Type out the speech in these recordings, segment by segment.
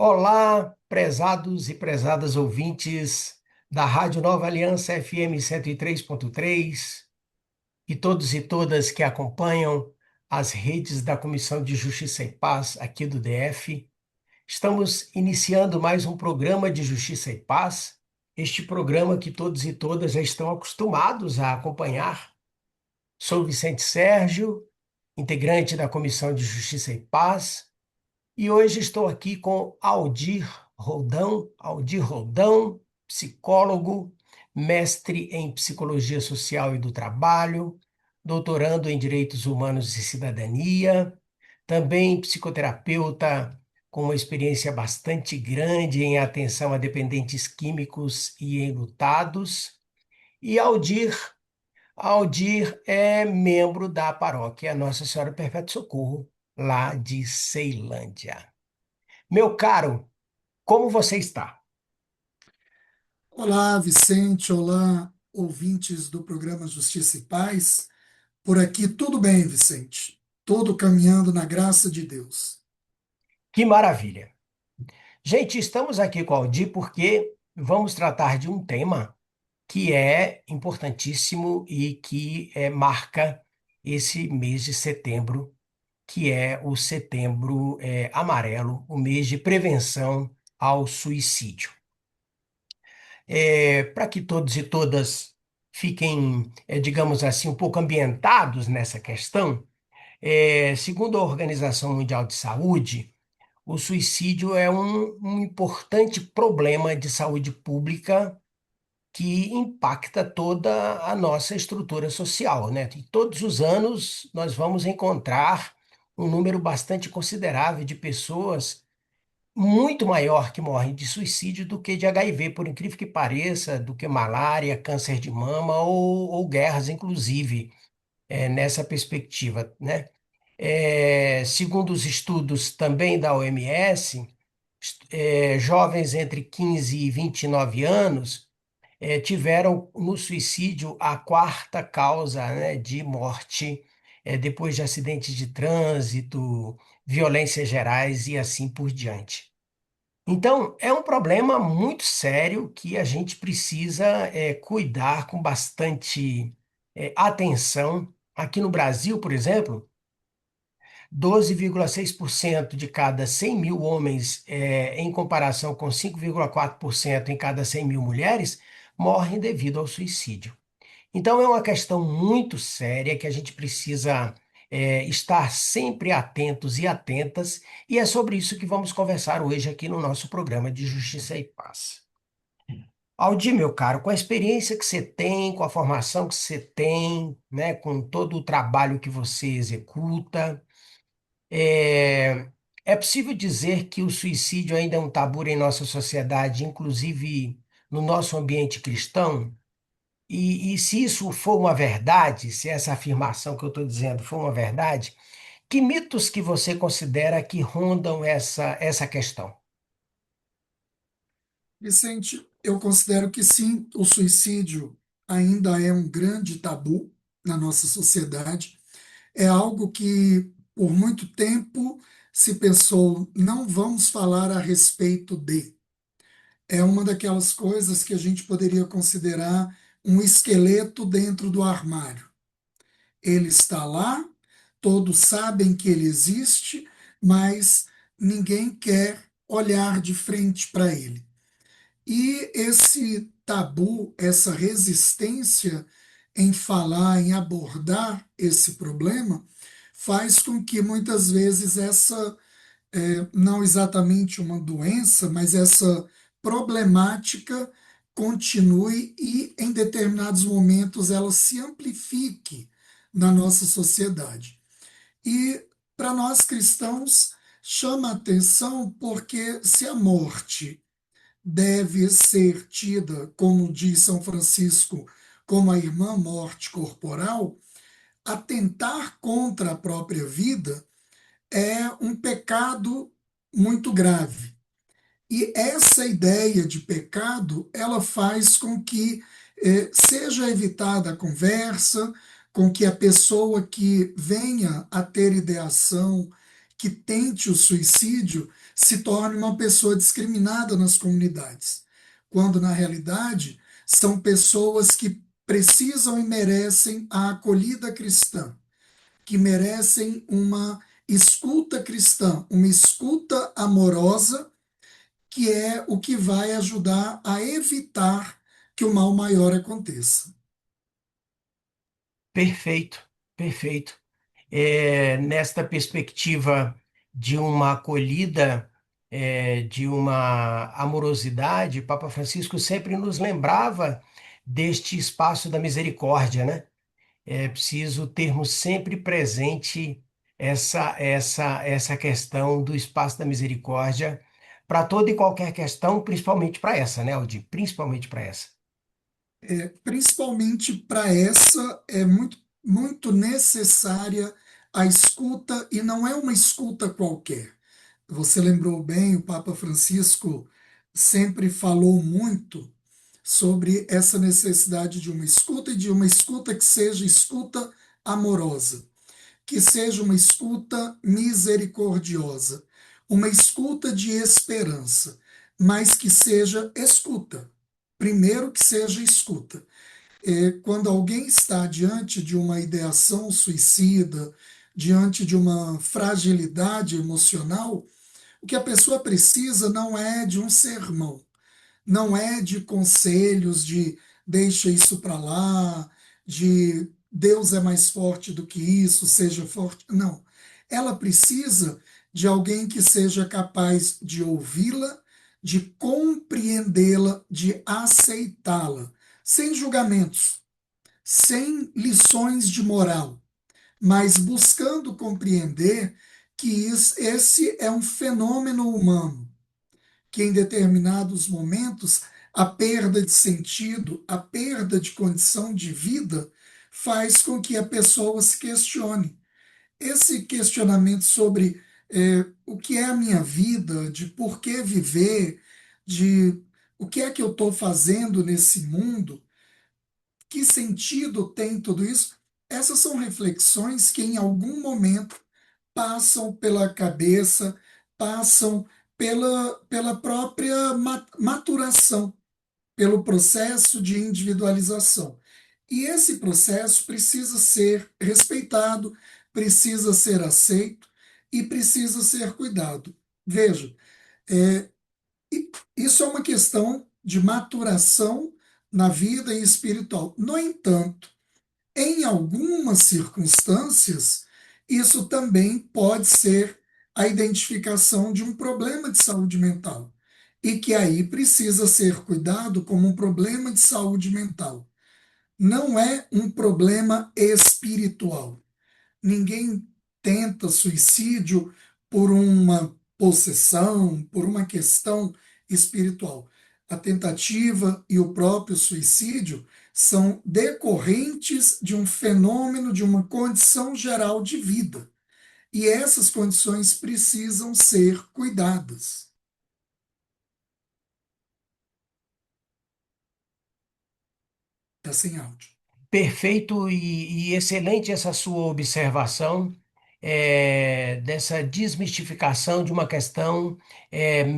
Olá, prezados e prezadas ouvintes da Rádio Nova Aliança FM 103.3 e todos e todas que acompanham as redes da Comissão de Justiça e Paz aqui do DF. Estamos iniciando mais um programa de Justiça e Paz, este programa que todos e todas já estão acostumados a acompanhar. Sou Vicente Sérgio, integrante da Comissão de Justiça e Paz. E hoje estou aqui com Aldir Roldão, psicólogo, mestre em Psicologia Social e do Trabalho, doutorando em Direitos Humanos e Cidadania, também psicoterapeuta com uma experiência bastante grande em atenção a dependentes químicos e enlutados. E Aldir é membro da paróquia Nossa Senhora do Perpétuo Socorro, lá de Ceilândia. Meu caro, como você está? Olá, Vicente. Olá, ouvintes do programa Justiça e Paz. Por aqui tudo bem, Vicente. Tudo caminhando na graça de Deus. Que maravilha! Gente, estamos aqui com o Aldir porque vamos tratar de um tema que é importantíssimo e que marca esse mês de setembro, que é o Setembro Amarelo, o mês de prevenção ao suicídio. Para que todos e todas fiquem, digamos assim, um pouco ambientados nessa questão. Segundo a Organização Mundial de Saúde, o suicídio é um importante problema de saúde pública que impacta toda a nossa estrutura social, né? E todos os anos nós vamos encontrar um número bastante considerável de pessoas muito maior que morrem de suicídio do que de HIV, por incrível que pareça, do que malária, câncer de mama ou guerras, inclusive, nessa perspectiva, né? Segundo os estudos também da OMS, jovens entre 15 e 29 anos tiveram no suicídio a quarta causa, né, de morte, depois de acidentes de trânsito, violências gerais e assim por diante. Então, é um problema muito sério que a gente precisa cuidar com bastante atenção. Aqui no Brasil, por exemplo, 12,6% de cada 100 mil homens, em comparação com 5,4% em cada 100 mil mulheres, morrem devido ao suicídio. Então, é uma questão muito séria que a gente precisa estar sempre atentos e atentas, e é sobre isso que vamos conversar hoje aqui no nosso programa de Justiça e Paz. Aldir, meu caro, com a experiência que você tem, com a formação que você tem, né, com todo o trabalho que você executa, é, é possível dizer que o suicídio ainda é um tabu em nossa sociedade, inclusive no nosso ambiente cristão? E se isso for uma verdade, se essa afirmação que eu estou dizendo for uma verdade, que mitos que você considera que rondam essa questão? Vicente, eu considero que sim, o suicídio ainda é um grande tabu na nossa sociedade. É algo que, por muito tempo, se pensou, não vamos falar a respeito de. É uma daquelas coisas que a gente poderia considerar um esqueleto dentro do armário. Ele está lá, todos sabem que ele existe, mas ninguém quer olhar de frente para ele. E esse tabu, essa resistência em falar, em abordar esse problema, faz com que muitas vezes essa, não exatamente uma doença, mas essa problemática continue e, em determinados momentos, ela se amplifique na nossa sociedade. E, para nós cristãos, chama atenção porque se a morte deve ser tida, como diz São Francisco, como a irmã morte corporal, atentar contra a própria vida é um pecado muito grave. E essa ideia de pecado, ela faz com que seja evitada a conversa, com que a pessoa que venha a ter ideação que tente o suicídio se torne uma pessoa discriminada nas comunidades, quando na realidade são pessoas que precisam e merecem a acolhida cristã, que merecem uma escuta cristã, uma escuta amorosa, que é o que vai ajudar a evitar que o mal maior aconteça. Perfeito, perfeito. Nesta perspectiva de uma acolhida, de uma amorosidade, Papa Francisco sempre nos lembrava deste espaço da misericórdia, né? É preciso termos sempre presente essa questão do espaço da misericórdia para toda e qualquer questão, principalmente para essa, né, Aldir? Principalmente para essa. Principalmente para essa, é muito necessária a escuta, e não é uma escuta qualquer. Você lembrou bem, o Papa Francisco sempre falou muito sobre essa necessidade de uma escuta, e de uma escuta que seja escuta amorosa, que seja uma escuta misericordiosa, uma escuta de esperança, mas que seja escuta. Primeiro que seja escuta. Quando alguém está diante de uma ideação suicida, diante de uma fragilidade emocional, o que a pessoa precisa não é de um sermão, não é de conselhos de deixa isso para lá, de Deus é mais forte do que isso, seja forte. Não. Ela precisa de alguém que seja capaz de ouvi-la, de compreendê-la, de aceitá-la, sem julgamentos, sem lições de moral, mas buscando compreender que esse é um fenômeno humano, que em determinados momentos a perda de sentido, a perda de condição de vida faz com que a pessoa se questione. Esse questionamento sobre o que é a minha vida, de por que viver, de o que é que eu estou fazendo nesse mundo, que sentido tem tudo isso? Essas são reflexões que em algum momento passam pela cabeça, passam pela própria maturação, pelo processo de individualização. E esse processo precisa ser respeitado, precisa ser aceito e precisa ser cuidado. Veja, é, isso é uma questão de maturação na vida espiritual. No entanto, em algumas circunstâncias, isso também pode ser a identificação de um problema de saúde mental, e que aí precisa ser cuidado como um problema de saúde mental. Não é um problema espiritual. Ninguém tenta suicídio por uma possessão, por uma questão espiritual. A tentativa e o próprio suicídio são decorrentes de um fenômeno, de uma condição geral de vida. E essas condições precisam ser cuidadas. Está sem áudio. Perfeito e excelente essa sua observação, dessa desmistificação de uma questão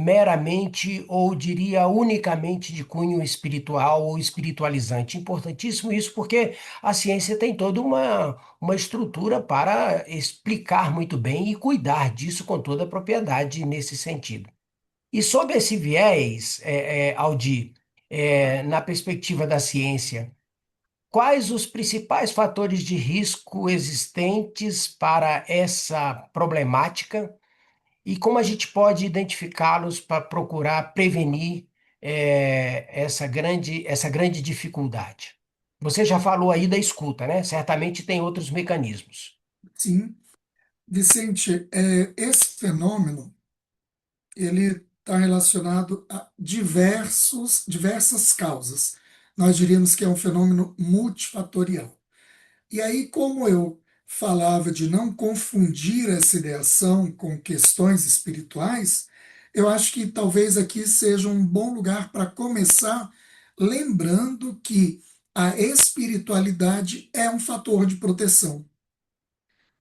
meramente, ou diria unicamente, de cunho espiritual ou espiritualizante. Importantíssimo isso, porque a ciência tem toda uma estrutura para explicar muito bem e cuidar disso com toda a propriedade nesse sentido. E sob esse viés, Aldi, na perspectiva da ciência, quais os principais fatores de risco existentes para essa problemática e como a gente pode identificá-los para procurar prevenir essa grande dificuldade? Você já falou aí da escuta, né? Certamente tem outros mecanismos. Sim, Vicente, esse fenômeno ele está relacionado a diversas causas. Nós diríamos que é um fenômeno multifatorial. E aí, como eu falava de não confundir essa ideação com questões espirituais, eu acho que talvez aqui seja um bom lugar para começar lembrando que a espiritualidade é um fator de proteção.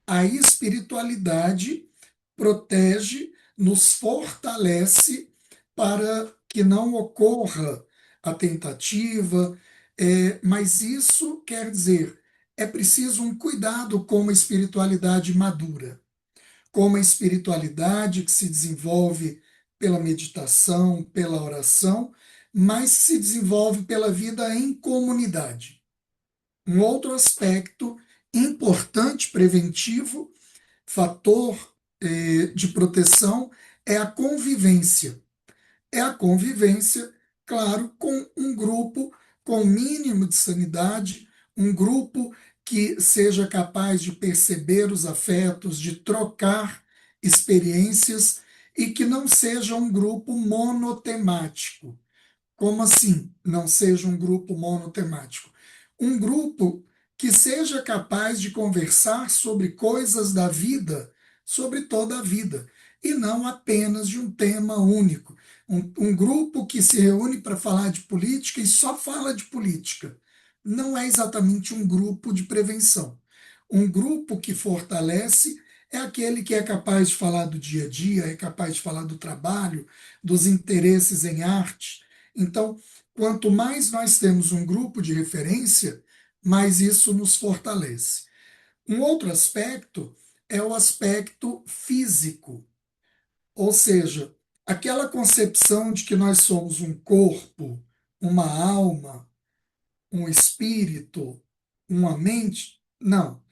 A espiritualidade protege, nos fortalece para que não ocorra a tentativa, mas isso quer dizer, é preciso um cuidado com uma espiritualidade madura, com uma espiritualidade que se desenvolve pela meditação, pela oração, mas se desenvolve pela vida em comunidade. Um outro aspecto importante, preventivo, fator de proteção, é a convivência. É a convivência, claro, com um grupo com o mínimo de sanidade, um grupo que seja capaz de perceber os afetos, de trocar experiências e que não seja um grupo monotemático. Como assim não seja um grupo monotemático? Um grupo que seja capaz de conversar sobre coisas da vida, sobre toda a vida, e não apenas de um tema único. Um grupo que se reúne para falar de política e só fala de política. Não é exatamente um grupo de prevenção. Um grupo que fortalece é aquele que é capaz de falar do dia a dia, é capaz de falar do trabalho, dos interesses em arte. Então, quanto mais nós temos um grupo de referência, mais isso nos fortalece. Um outro aspecto é o aspecto físico, ou seja, aquela concepção de que nós somos um corpo, uma alma, um espírito, uma mente. Não.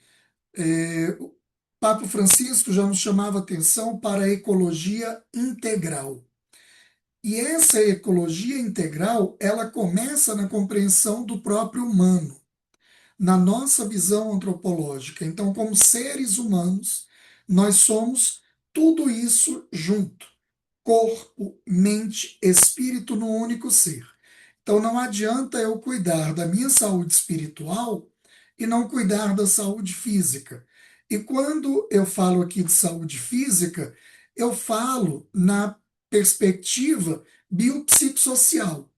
O Papa Francisco já nos chamava atenção para a ecologia integral. E essa ecologia integral, ela começa na compreensão do próprio humano, na nossa visão antropológica. Então, como seres humanos, nós somos tudo isso junto: corpo, mente, espírito no único ser. Então, não adianta eu cuidar da minha saúde espiritual e não cuidar da saúde física. E quando eu falo aqui de saúde física, eu falo na perspectiva biopsicossocial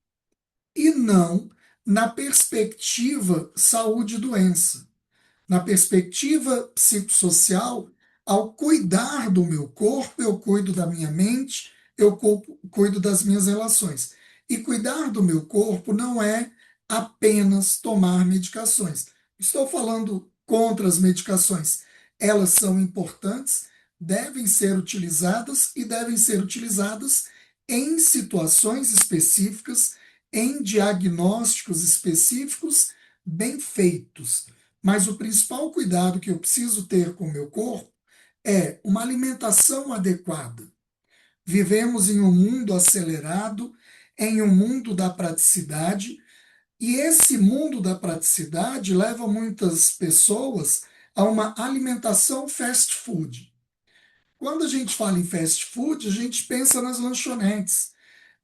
e não na perspectiva saúde e doença. Na perspectiva psicossocial, ao cuidar do meu corpo, eu cuido da minha mente, cuido das minhas relações. E cuidar do meu corpo não é apenas tomar medicações. Estou falando contra as medicações. Elas são importantes, devem ser utilizadas e devem ser utilizadas em situações específicas, em diagnósticos específicos, bem feitos. Mas o principal cuidado que eu preciso ter com o meu corpo é uma alimentação adequada. Vivemos em um mundo acelerado, em um mundo da praticidade, e esse mundo da praticidade leva muitas pessoas a uma alimentação fast food. Quando a gente fala em fast food, a gente pensa nas lanchonetes,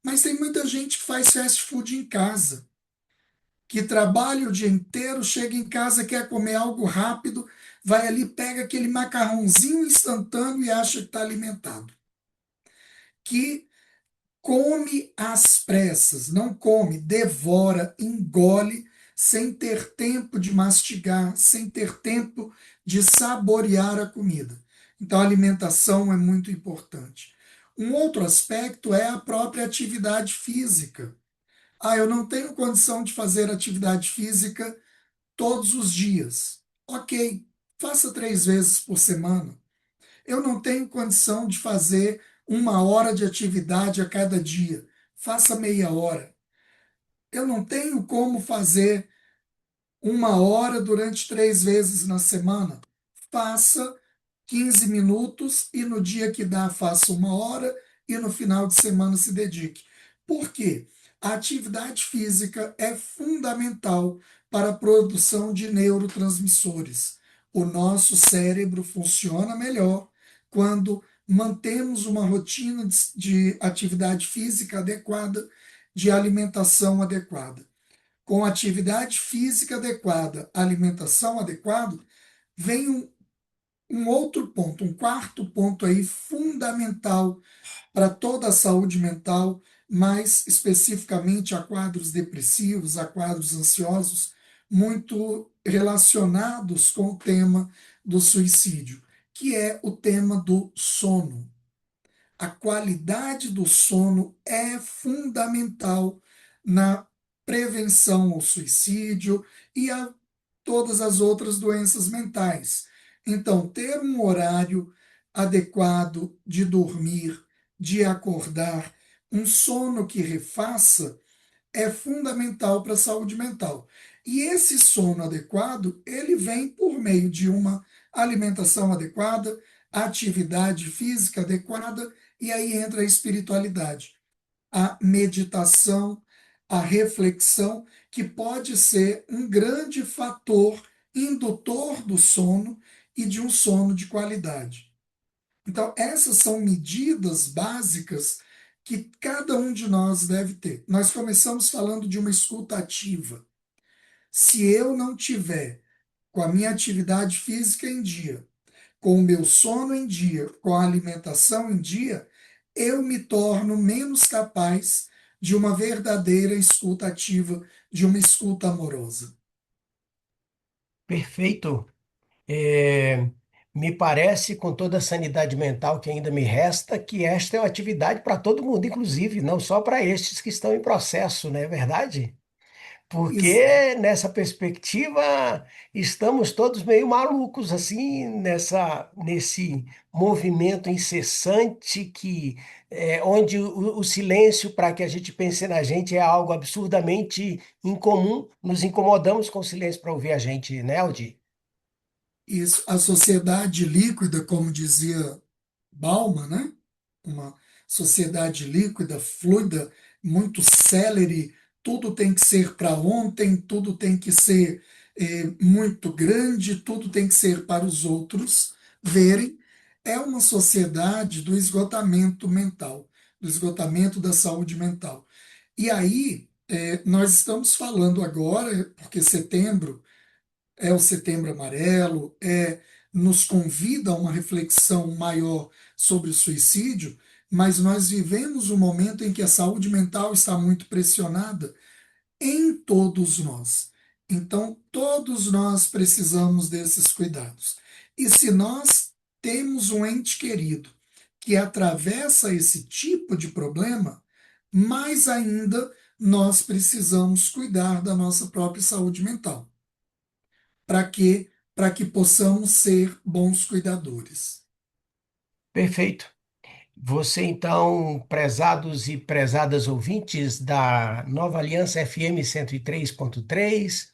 mas tem muita gente que faz fast food em casa, que trabalha o dia inteiro, chega em casa, quer comer algo rápido, vai ali, pega aquele macarrãozinho instantâneo e acha que está alimentado. Que come às pressas, não come, devora, engole, sem ter tempo de mastigar, sem ter tempo de saborear a comida. Então, a alimentação é muito importante. Um outro aspecto é a própria atividade física. Ah, eu não tenho condição de fazer atividade física todos os dias. Ok, faça 3 vezes por semana. Eu não tenho condição de fazer 1 hora de atividade a cada dia. Faça meia hora. Eu não tenho como fazer 1 hora durante 3 vezes na semana. Faça 15 minutos e no dia que dá, faça 1 hora e no final de semana se dedique. Por quê? A atividade física é fundamental para a produção de neurotransmissores. O nosso cérebro funciona melhor quando mantemos uma rotina de atividade física adequada, de alimentação adequada. Com atividade física adequada, alimentação adequada, vem um outro ponto, um quarto ponto aí fundamental para toda a saúde mental, mais especificamente a quadros depressivos, a quadros ansiosos, muito relacionados com o tema do suicídio, que é o tema do sono. A qualidade do sono é fundamental na prevenção ao suicídio e a todas as outras doenças mentais. Então, ter um horário adequado de dormir, de acordar, um sono que refaça é fundamental para a saúde mental. E esse sono adequado, ele vem por meio de uma alimentação adequada, atividade física adequada, e aí entra a espiritualidade, a meditação, a reflexão, que pode ser um grande fator indutor do sono e de um sono de qualidade. Então, essas são medidas básicas que cada um de nós deve ter. Nós começamos falando de uma escuta ativa. Se eu não tiver com a minha atividade física em dia, com o meu sono em dia, com a alimentação em dia, eu me torno menos capaz de uma verdadeira escuta ativa, de uma escuta amorosa. Perfeito. É, me parece, com toda a sanidade mental que ainda me resta, que esta é uma atividade para todo mundo, inclusive, não só para estes que estão em processo, não é verdade? Ex- Porque nessa perspectiva estamos todos meio malucos assim nesse movimento incessante que onde o silêncio para que a gente pense na gente é algo absurdamente incomum. Nos incomodamos com o silêncio para ouvir a gente, né, Aldi? Isso, a sociedade líquida, como dizia Bauman, né? Uma sociedade líquida, fluida, muito célere, tudo tem que ser para ontem, tudo tem que ser muito grande, tudo tem que ser para os outros verem. É uma sociedade do esgotamento mental, do esgotamento da saúde mental. E aí, nós estamos falando agora, porque setembro é o Setembro Amarelo, nos convida a uma reflexão maior sobre o suicídio, mas nós vivemos um momento em que a saúde mental está muito pressionada em todos nós. Então, todos nós precisamos desses cuidados. E se nós temos um ente querido que atravessa esse tipo de problema, mais ainda nós precisamos cuidar da nossa própria saúde mental. Para quê? Para que possamos ser bons cuidadores. Perfeito. Você, então, prezados e prezadas ouvintes da Nova Aliança FM 103.3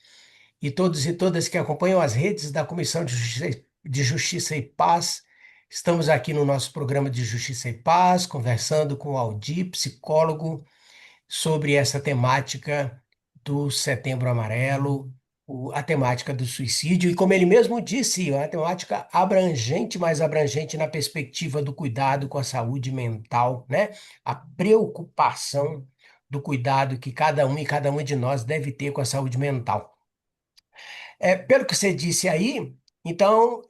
e todos e todas que acompanham as redes da Comissão de Justiça e Paz, estamos aqui no nosso programa de Justiça e Paz, conversando com o Aldi, psicólogo, sobre essa temática do Setembro Amarelo, a temática do suicídio, e como ele mesmo disse, é uma temática abrangente, mais abrangente na perspectiva do cuidado com a saúde mental, né? A preocupação do cuidado que cada um e cada uma de nós deve ter com a saúde mental. Pelo que você disse aí, então,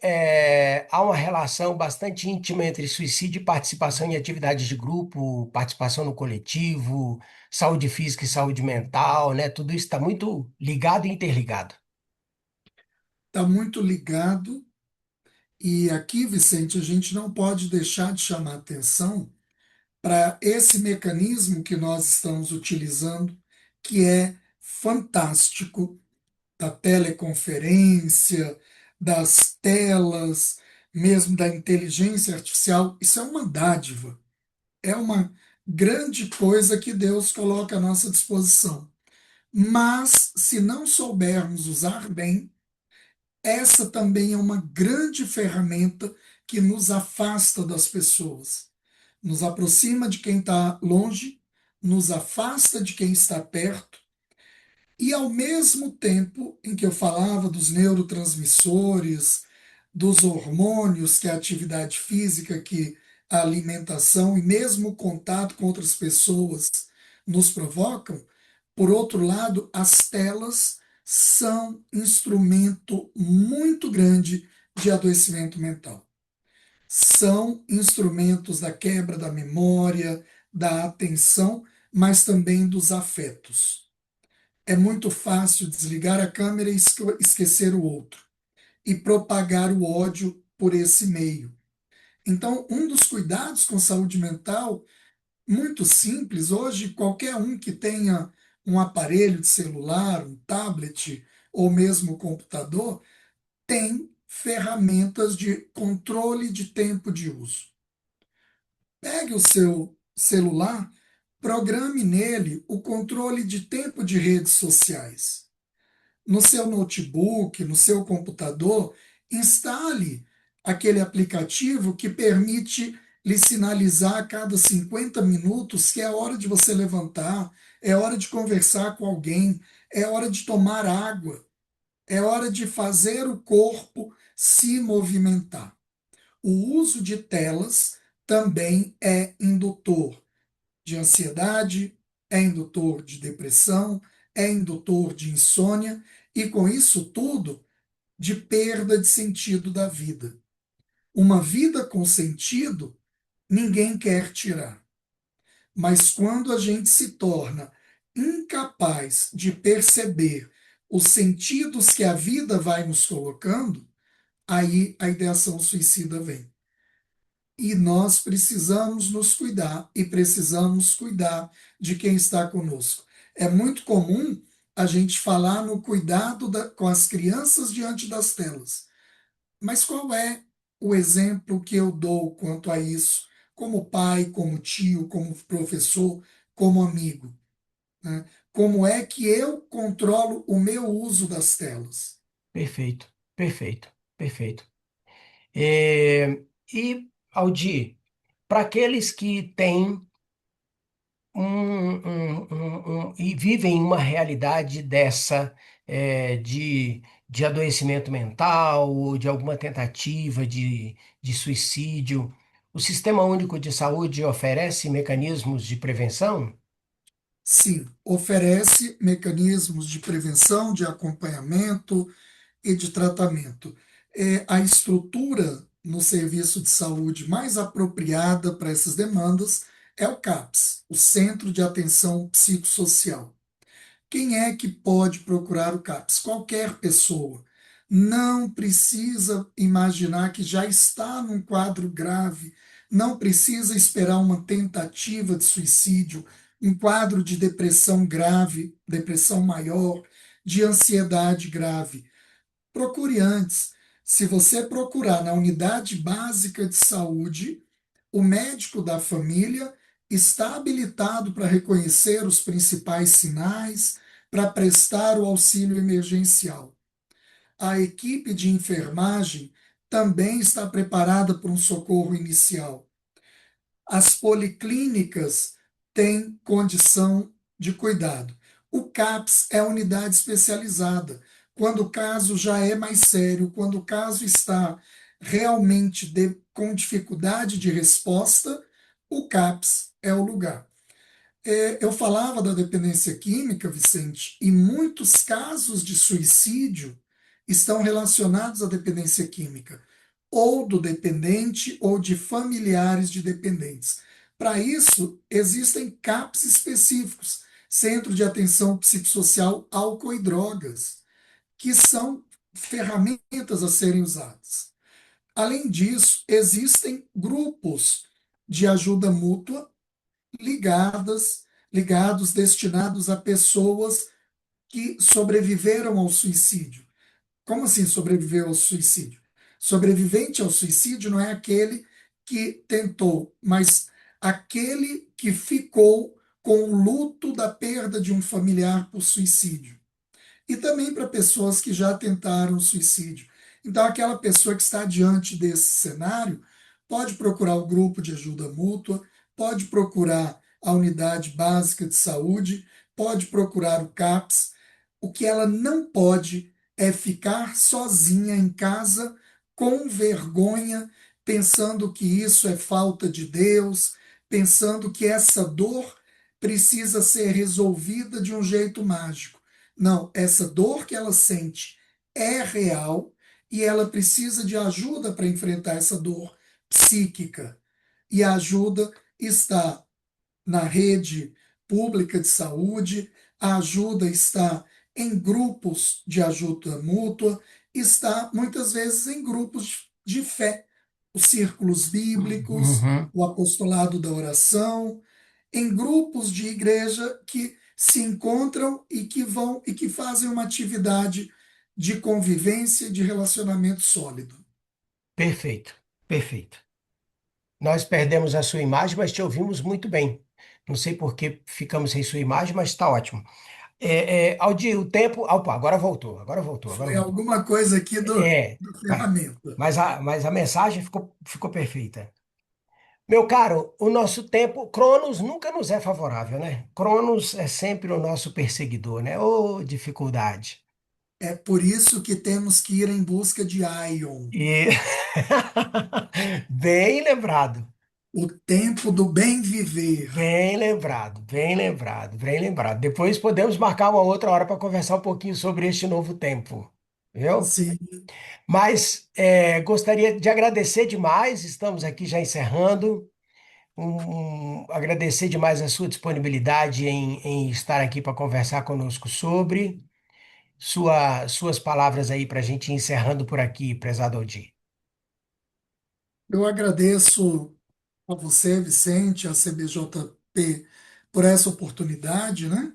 há uma relação bastante íntima entre suicídio e participação em atividades de grupo, participação no coletivo, saúde física e saúde mental, né? Tudo isso está muito ligado e interligado. Está muito ligado, e aqui, Vicente, a gente não pode deixar de chamar atenção para esse mecanismo que nós estamos utilizando, que é fantástico, da teleconferência, das telas, mesmo da inteligência artificial. Isso é uma dádiva, é uma grande coisa que Deus coloca à nossa disposição. Mas, se não soubermos usar bem, essa também é uma grande ferramenta que nos afasta das pessoas, nos aproxima de quem está longe, nos afasta de quem está perto, e ao mesmo tempo em que eu falava dos neurotransmissores, dos hormônios que a atividade física, que a alimentação e mesmo o contato com outras pessoas nos provocam, por outro lado, as telas são instrumento muito grande de adoecimento mental. São instrumentos da quebra da memória, da atenção, mas também dos afetos. É muito fácil desligar a câmera e esquecer o outro e propagar o ódio por esse meio. Então, um dos cuidados com saúde mental, muito simples, hoje qualquer um que tenha um aparelho de celular, um tablet ou mesmo computador, tem ferramentas de controle de tempo de uso. Pegue o seu celular, programe nele o controle de tempo de redes sociais. No seu notebook, no seu computador, instale aquele aplicativo que permite lhe sinalizar a cada 50 minutos que é hora de você levantar, é hora de conversar com alguém, é hora de tomar água, é hora de fazer o corpo se movimentar. O uso de telas também é indutor de ansiedade, é indutor de depressão, é indutor de insônia e, com isso tudo, de perda de sentido da vida. Uma vida com sentido, ninguém quer tirar. Mas quando a gente se torna incapaz de perceber os sentidos que a vida vai nos colocando, aí a ideação suicida vem. E nós precisamos nos cuidar e precisamos cuidar de quem está conosco. É muito comum a gente falar no cuidado com as crianças diante das telas. Mas qual é o exemplo que eu dou quanto a isso, como pai, como tio, como professor, como amigo, né? Como é que eu controlo o meu uso das telas? Perfeito, perfeito, perfeito. É, e, Aldi, para aqueles que têm e vivem uma realidade dessa, de adoecimento mental ou de alguma tentativa de suicídio, o Sistema Único de Saúde oferece mecanismos de prevenção? Sim, oferece mecanismos de prevenção, de acompanhamento e de tratamento. A estrutura no serviço de saúde mais apropriada para essas demandas é o CAPS, o Centro de Atenção Psicossocial. Quem é que pode procurar o CAPS? Qualquer pessoa. Não precisa imaginar que já está num quadro grave, não precisa esperar uma tentativa de suicídio, um quadro de depressão grave, depressão maior, de ansiedade grave. Procure antes. Se você procurar na unidade básica de saúde, o médico da família está habilitado para reconhecer os principais sinais, para prestar o auxílio emergencial. A equipe de enfermagem também está preparada para um socorro inicial. As policlínicas têm condição de cuidado. O CAPS é a unidade especializada. Quando o caso já é mais sério, quando o caso está realmente com dificuldade de resposta, o CAPS é o lugar. Eu falava da dependência química, Vicente, e muitos casos de suicídio estão relacionados à dependência química, ou do dependente ou de familiares de dependentes. Para isso, existem CAPs específicos, Centro de Atenção Psicossocial Álcool e Drogas, que são ferramentas a serem usadas. Além disso, existem grupos de ajuda mútua ligadas, ligados, destinados a pessoas que sobreviveram ao suicídio. Como assim sobreviveu ao suicídio? Sobrevivente ao suicídio não é aquele que tentou, mas aquele que ficou com o luto da perda de um familiar por suicídio e também para pessoas que já tentaram suicídio. Então, aquela pessoa que está diante desse cenário pode procurar o grupo de ajuda mútua, pode procurar a unidade básica de saúde, pode procurar o CAPS. O que ela não pode é ficar sozinha em casa com vergonha, pensando que isso é falta de Deus, pensando que essa dor precisa ser resolvida de um jeito mágico. Não, essa dor que ela sente é real e ela precisa de ajuda para enfrentar essa dor psíquica. E a ajuda está na rede pública de saúde, a ajuda está em grupos de ajuda mútua, está muitas vezes em grupos de fé, os círculos bíblicos, Uhum. o apostolado da oração, em grupos de igreja que se encontram e que vão e que fazem uma atividade de convivência, de relacionamento sólido. Perfeito, perfeito. Nós perdemos a sua imagem, mas te ouvimos muito bem. Não sei por que ficamos sem sua imagem, mas está ótimo. Aldir, o tempo. Opa, agora voltou, agora voltou, agora Foi voltou. alguma coisa aqui É, do mas, ferramenta. mas a mensagem ficou perfeita. Meu caro, o nosso tempo, Cronos nunca nos é favorável, né? Cronos é sempre o nosso perseguidor, né? Ô, dificuldade. É por isso que temos que ir em busca de Ion, E bem lembrado, o tempo do bem viver. bem lembrado, bem lembrado, bem lembrado. Depois podemos marcar uma outra hora para conversar um pouquinho sobre este novo tempo, viu? Sim, Mas gostaria de agradecer demais, estamos aqui já encerrando. Agradecer demais a sua disponibilidade em estar aqui para conversar conosco sobre suas palavras aí para a gente ir encerrando por aqui, prezado Aldir. eu agradeço a você, Vicente, a CBJP, por essa oportunidade, né?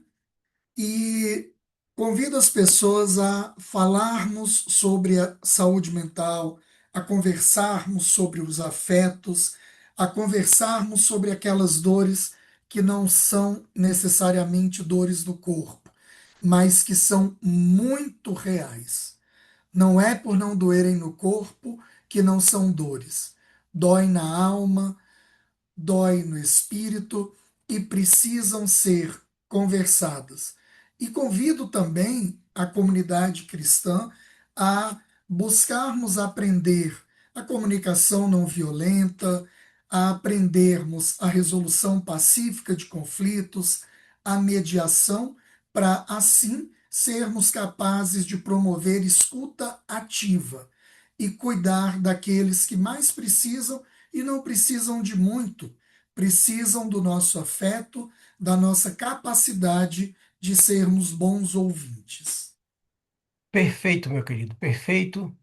E convido as pessoas a falarmos sobre a saúde mental, a conversarmos sobre os afetos, a conversarmos sobre aquelas dores que não são necessariamente dores do corpo, mas que são muito reais. Não é por não doerem no corpo que não são dores. Dói na alma, dói no espírito e precisam ser conversadas. E convido também a comunidade cristã a buscarmos aprender a comunicação não violenta, a aprendermos a resolução pacífica de conflitos, a mediação, para assim sermos capazes de promover escuta ativa e cuidar daqueles que mais precisam e não precisam de muito, precisam do nosso afeto, da nossa capacidade de sermos bons ouvintes. Perfeito, meu querido, perfeito.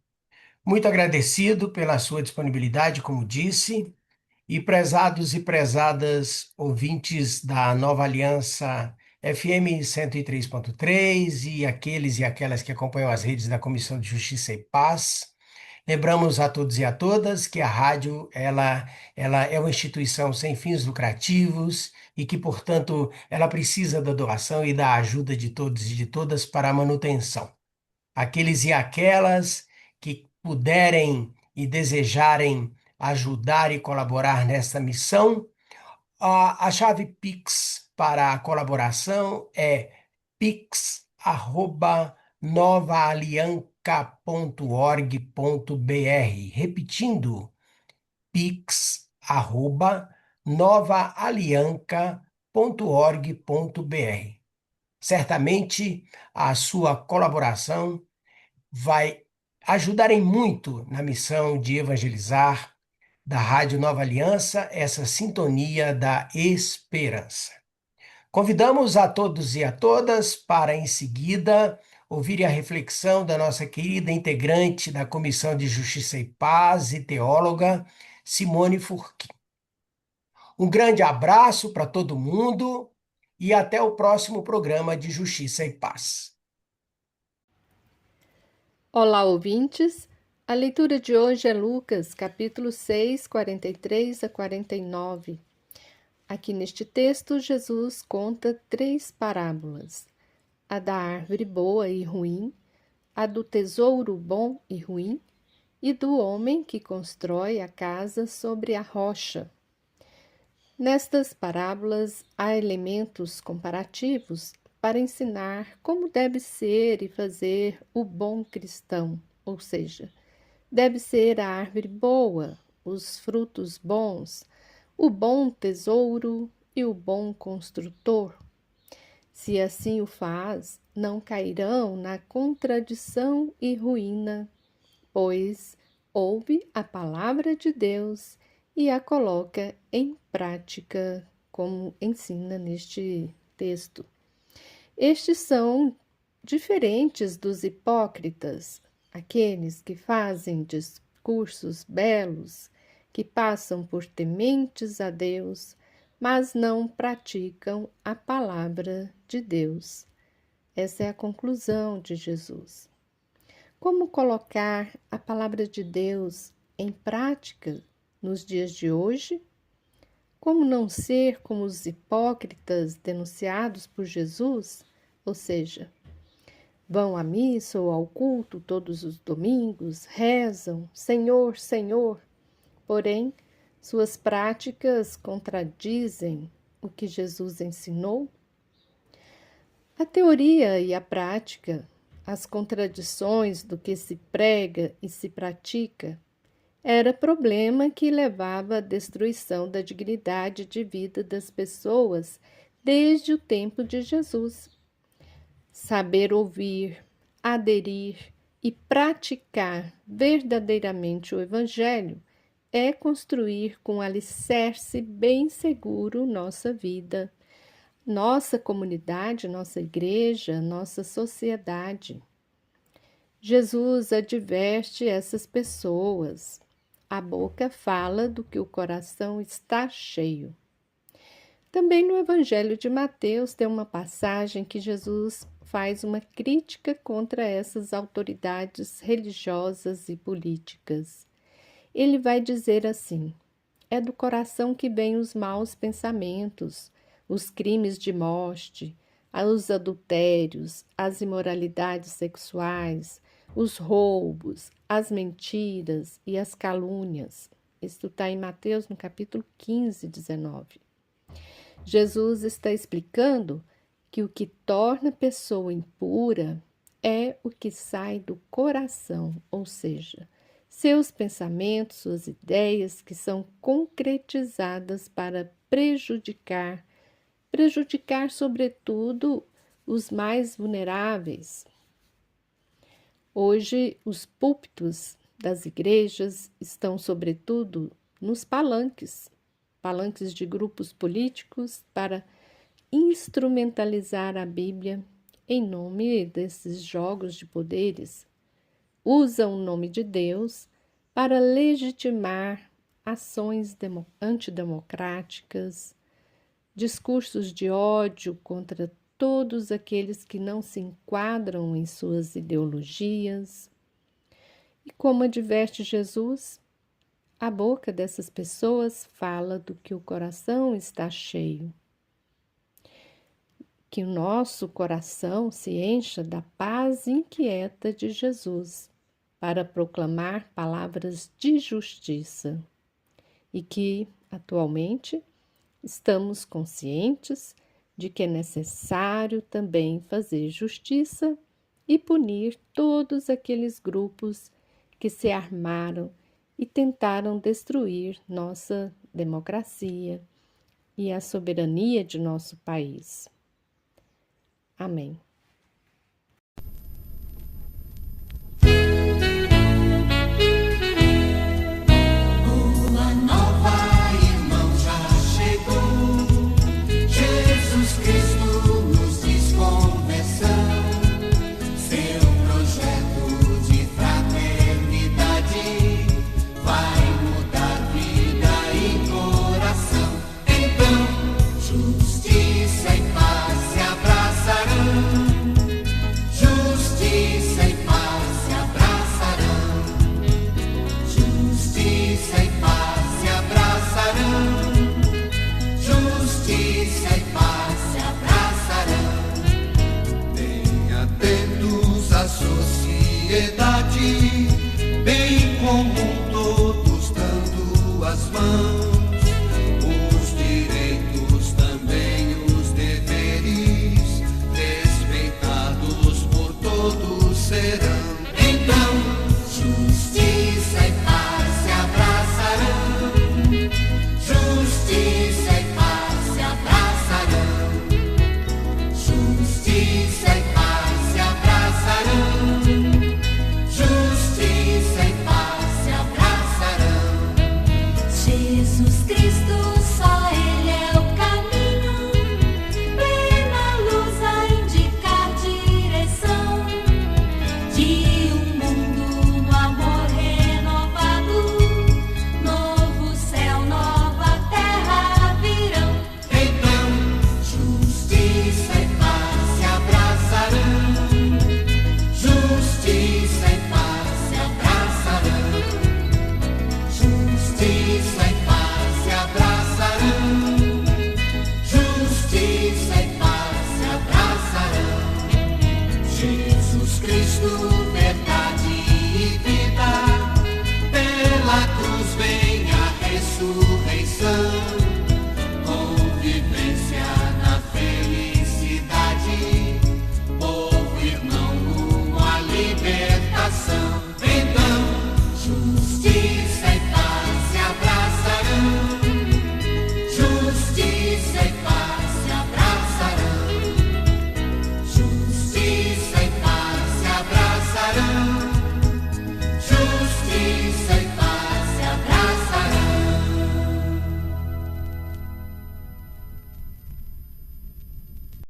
Muito agradecido pela sua disponibilidade, como disse. E prezados e prezadas ouvintes da Nova Aliança FM 103.3 e aqueles e aquelas que acompanham as redes da Comissão de Justiça e Paz. Lembramos a todos e a todas que a rádio ela é uma instituição sem fins lucrativos e que, portanto, ela precisa da doação e da ajuda de todos e de todas para a manutenção. Aqueles e aquelas que puderem e desejarem ajudar e colaborar nessa missão, a chave Pix para a colaboração é pix@novaalianca.org.br. Repetindo, pix@novaalianca.org.br. Certamente a sua colaboração vai ajudar em muito na missão de evangelizar da Rádio Nova Aliança, essa sintonia da esperança. Convidamos a todos e a todas para, em seguida, ouvirem a reflexão da nossa querida integrante da Comissão de Justiça e Paz e teóloga, Simone Furquim. Um grande abraço para todo mundo e até o próximo programa de Justiça e Paz. Olá, ouvintes! A leitura de hoje é Lucas, capítulo 6, 43 a 49. Aqui neste texto, Jesus conta três parábolas: a da árvore boa e ruim, a do tesouro bom e ruim, e do homem que constrói a casa sobre a rocha. Nestas parábolas há elementos comparativos para ensinar como deve ser e fazer o bom cristão, ou seja, deve ser a árvore boa, os frutos bons, o bom tesouro e o bom construtor. Se assim o faz, não cairão na contradição e ruína, pois ouve a palavra de Deus e a coloca em prática, como ensina neste texto. Estes são diferentes dos hipócritas, aqueles que fazem discursos belos que passam por tementes a Deus, mas não praticam a palavra de Deus. Essa é a conclusão de Jesus. Como colocar a palavra de Deus em prática nos dias de hoje? Como não ser como os hipócritas denunciados por Jesus? Ou seja, vão à missa ou ao culto todos os domingos, rezam, Senhor, Senhor, porém, suas práticas contradizem o que Jesus ensinou? A teoria e a prática, as contradições do que se prega e se pratica, era problema que levava à destruição da dignidade de vida das pessoas desde o tempo de Jesus. Saber ouvir, aderir e praticar verdadeiramente o Evangelho é construir com alicerce bem seguro nossa vida, nossa comunidade, nossa igreja, nossa sociedade. Jesus adverte essas pessoas. A boca fala do que o coração está cheio. Também no Evangelho de Mateus tem uma passagem que Jesus faz uma crítica contra essas autoridades religiosas e políticas. Ele vai dizer assim: é do coração que vêm os maus pensamentos, os crimes de morte, os adultérios, as imoralidades sexuais, os roubos, as mentiras e as calúnias. Isso está em Mateus, no capítulo 15, 19. Jesus está explicando que o que torna a pessoa impura é o que sai do coração, ou seja, seus pensamentos, suas ideias que são concretizadas para prejudicar sobretudo os mais vulneráveis. Hoje, os púlpitos das igrejas estão sobretudo nos palanques de grupos políticos para instrumentalizar a Bíblia em nome desses jogos de poderes. Usam o nome de Deus para legitimar ações antidemocráticas, discursos de ódio contra todos aqueles que não se enquadram em suas ideologias. E como adverte Jesus, a boca dessas pessoas fala do que o coração está cheio. Que o nosso coração se encha da paz inquieta de Jesus, para proclamar palavras de justiça, e que, atualmente, estamos conscientes de que é necessário também fazer justiça e punir todos aqueles grupos que se armaram e tentaram destruir nossa democracia e a soberania de nosso país. Amém.